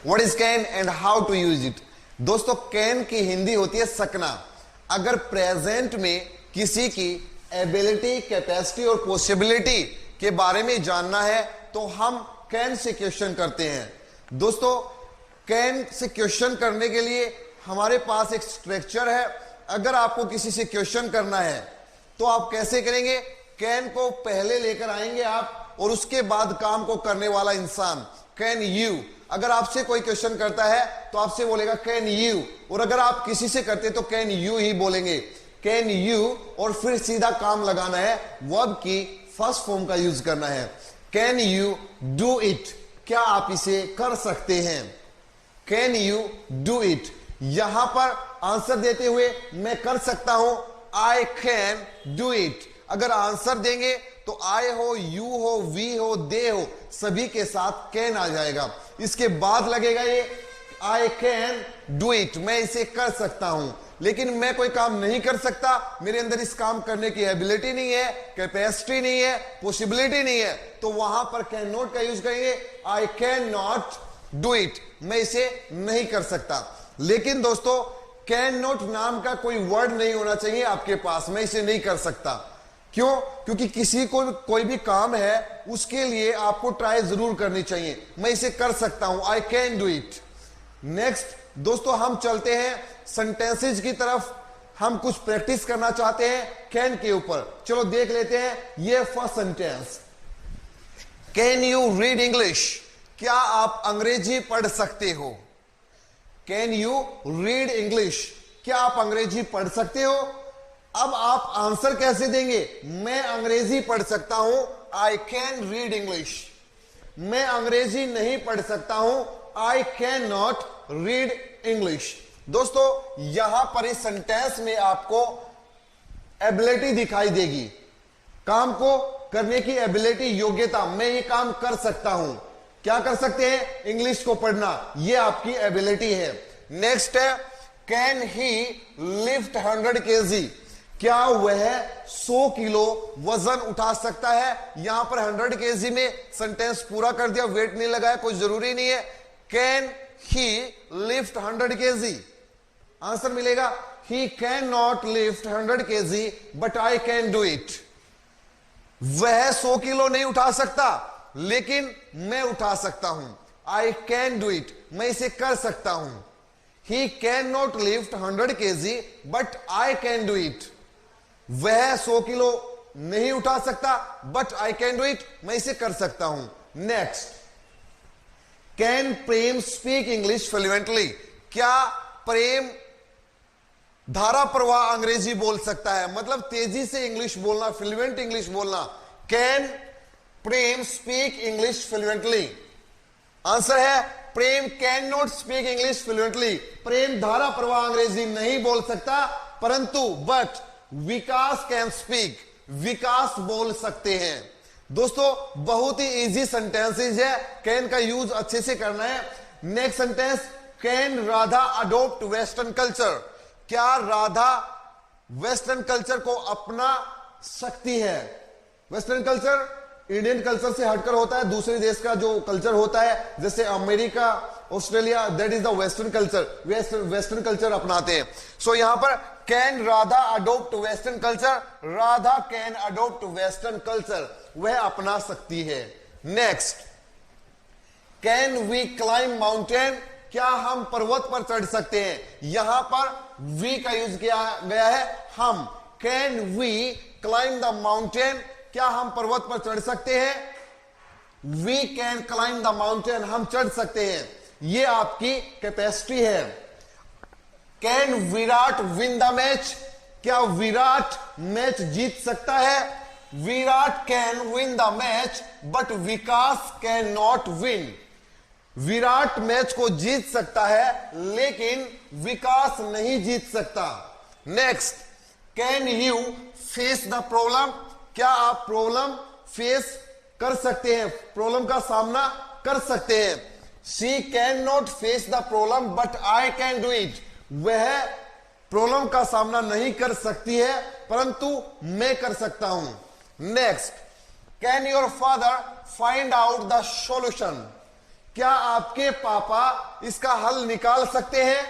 What is can and how to use it. दोस्तों can की हिंदी होती है सकना। अगर प्रेजेंट में किसी की एबिलिटी, कैपेसिटी और पॉसिबिलिटी के बारे में जानना है तो हम कैन से क्वेश्चन करते हैं। दोस्तों कैन से क्वेश्चन करने के लिए हमारे पास एक स्ट्रक्चर है। अगर आपको किसी से क्वेश्चन करना है तो आप कैसे करेंगे? कैन को पहले लेकर आएंगे आप और उसके बाद काम को करने वाला इंसान कैन यू। अगर आपसे कोई क्वेश्चन करता है तो आपसे बोलेगा कैन यू, और अगर आप किसी से करते तो कैन यू ही बोलेंगे, कैन यू, और फिर सीधा काम लगाना है, वर्ब की फर्स्ट फॉर्म का यूज करना है। कैन यू डू इट, क्या आप इसे कर सकते हैं? Can you do it. यहां पर आंसर देते हुए मैं कर सकता हूं, आई कैन डू इट। अगर आंसर देंगे तो आई हो, यू हो, वी हो, दे हो, सभी के साथ कैन आ जाएगा। इसके बाद लगेगा ये आई कैन डू इट, मैं इसे कर सकता हूं, लेकिन मैं कोई काम नहीं कर सकता, मेरे अंदर इस काम करने की एबिलिटी नहीं है, कैपेसिटी नहीं है, पॉसिबिलिटी नहीं है, तो वहां पर कैन नॉट का यूज करेंगे, I can not do it, मैं इसे नहीं कर सकता। लेकिन दोस्तों कैन नॉट नाम का कोई वर्ड नहीं होना चाहिए आपके पास, मैं इसे नहीं कर सकता। क्यों? क्योंकि किसी को कोई भी काम है उसके लिए आपको ट्राई जरूर करनी चाहिए। मैं इसे कर सकता हूं, आई कैन डू इट। नेक्स्ट दोस्तों हम चलते हैं सेंटेंसेज की तरफ। हम कुछ प्रैक्टिस करना चाहते हैं कैन के ऊपर। चलो देख लेते हैं ये first sentence, can you read English, क्या आप अंग्रेजी पढ़ सकते हो? कैन यू रीड इंग्लिश, क्या आप अंग्रेजी पढ़ सकते हो? अब आप आंसर कैसे देंगे? मैं अंग्रेजी पढ़ सकता हूं, आई कैन रीड इंग्लिश। मैं अंग्रेजी नहीं पढ़ सकता हूं, I can not read English. दोस्तों यहां पर इस सेंटेंस में आपको एबिलिटी दिखाई देगी, काम को करने की एबिलिटी, योग्यता। मैं ये काम कर सकता हूं, क्या कर सकते हैं? इंग्लिश को पढ़ना, ये आपकी एबिलिटी है। नेक्स्ट है कैन ही लिफ्ट 100 kg, क्या वह 100 किलो वजन उठा सकता है? यहां पर 100 kg में सेंटेंस पूरा कर दिया, वेट नहीं लगाया, कोई जरूरी नहीं है। Can he lift 100 kg, answer मिलेगा he can not lift 100 kg but I can do it. वह 100 किलो नहीं उठा सकता लेकिन मैं उठा सकता हूं, आई कैन डू इट, मैं इसे कर सकता हूं। ही can not lift 100 kg but I can do it. वह 100 किलो नहीं उठा सकता but I can do it, मैं इसे कर सकता हूं। Next, can Prem speak English fluently, क्या प्रेम धारा प्रवाह अंग्रेजी बोल सकता है? मतलब तेजी से इंग्लिश बोलना, फ्लुएंट इंग्लिश बोलना। Can Prem speak English fluently, answer है Prem can not speak English fluently. Prem धारा प्रवाह अंग्रेजी नहीं बोल सकता, परंतु but Vikas can speak, Vikas बोल सकते हैं। दोस्तों बहुत ही इजी सेंटेंसेज है, कैन का यूज अच्छे से करना है। Next sentence, can Radha adopt western culture, क्या राधा वेस्टर्न कल्चर को अपना सकती है? वेस्टर्न कल्चर इंडियन कल्चर से हटकर होता है, दूसरे देश का जो कल्चर होता है जैसे America, Australia, that is the western culture, western culture अपनाते हैं। सो यहां पर can Radha adopt western culture, Radha can adopt western culture, वह अपना सकती है। Next, can we climb mountain, क्या हम पर्वत पर चढ़ सकते हैं? यहां पर वी का यूज किया गया है, हम। Can we climb the mountain, क्या हम पर्वत पर चढ़ सकते हैं? We can climb the mountain, हम चढ़ सकते हैं, ये आपकी कैपेसिटी है। Can Virat win the match, क्या विराट मैच जीत सकता है? Virat can win the match but Vikas can not win. Virat match को जीत सकता है लेकिन विकास नहीं जीत सकता। Next, can you face the problem, क्या आप प्रॉब्लम फेस कर सकते हैं, प्रॉब्लम का सामना कर सकते हैं? She can not face the problem but I can do it, वह प्रॉब्लम का सामना नहीं कर सकती है परंतु मैं कर सकता हूं। Next, can your father find out the solution, क्या आपके पापा इसका हल निकाल सकते हैं?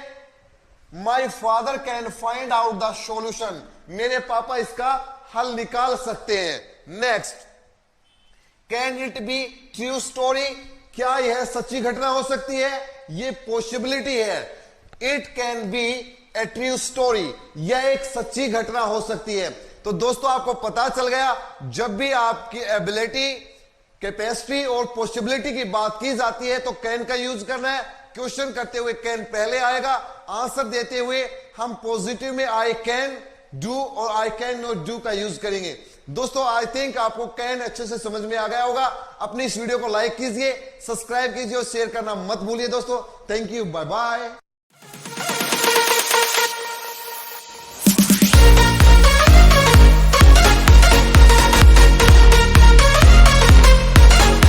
My father can find out the solution, मेरे पापा इसका हल निकाल सकते हैं। Next, can it be true story, क्या यह सच्ची घटना हो सकती है? ये पॉसिबिलिटी है। It can be A true story, यह एक सच्ची घटना हो सकती है। तो दोस्तों आपको पता चल गया, जब भी आपकी एबिलिटी, कैपेसिटी और पॉसिबिलिटी की बात की जाती है तो कैन का यूज करना है। क्वेश्चन करते हुए कैन पहले आएगा, आंसर देते हुए हम पॉजिटिव में आई कैन डू और आई कैन नॉट डू का यूज करेंगे। दोस्तों आई थिंक आपको कैन अच्छे से समझ में आ गया होगा। अपनी इस वीडियो को लाइक कीजिए, सब्सक्राइब कीजिए और शेयर करना मत भूलिए दोस्तों। Thank you, bye bye.